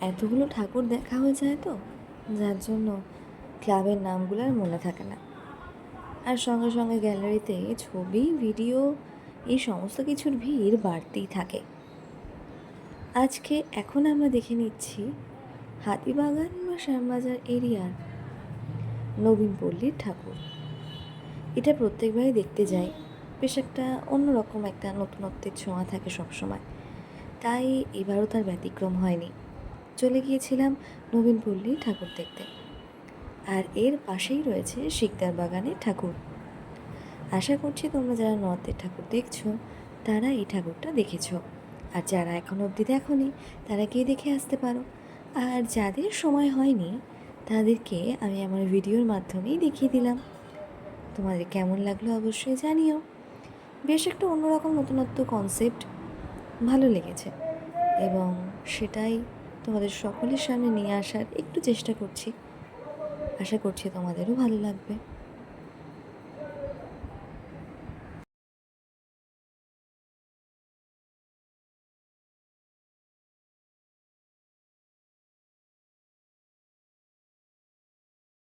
এতগুলো ঠাকুর দেখা হয়ে যায় তো, যার জন্য ক্লাবের নামগুলো আর মনে থাকে না। আর সঙ্গে সঙ্গে গ্যালারিতে ছবি, ভিডিও, এই সমস্ত কিছুর ভিড় বাড়তেই থাকে। এখন আমরা দেখে নিচ্ছি হাতিবাগান বা শ্যামবাজার এরিয়ার নবীন পল্লীর ঠাকুর। এটা প্রত্যেকবারই দেখতে যাই, বেশ একটা অন্যরকম একটা নতুনত্বের ছোঁয়া থাকে সবসময়। তাই এবারও তার ব্যতিক্রম হয়নি। চলে গিয়েছিলাম নবীন পল্লীর ঠাকুর দেখতে। আর এর পাশেই রয়েছে শিকদার বাগানের ঠাকুর। আশা করছি তোমরা যারা নর্থের ঠাকুর দেখছো তারা এই ঠাকুরটা দেখেছো, আর যারা এখনো অবধি দেখোনি তারা গিয়ে দেখে আসতে পারো। আর যাদের সময় হয়নি তাদেরকে আমি আমার ভিডিওর মাধ্যমেই দেখিয়ে দিলাম। তোমাদের কেমন লাগলো অবশ্যই জানিও। বেশ একটা অন্যরকম নতুনত্ব কনসেপ্ট, ভালো লেগেছে এবং সেটাই তোমাদের সকলের সামনে নিয়ে আসার একটু চেষ্টা করছি। আশা করছি তোমাদেরও ভালো লাগবে।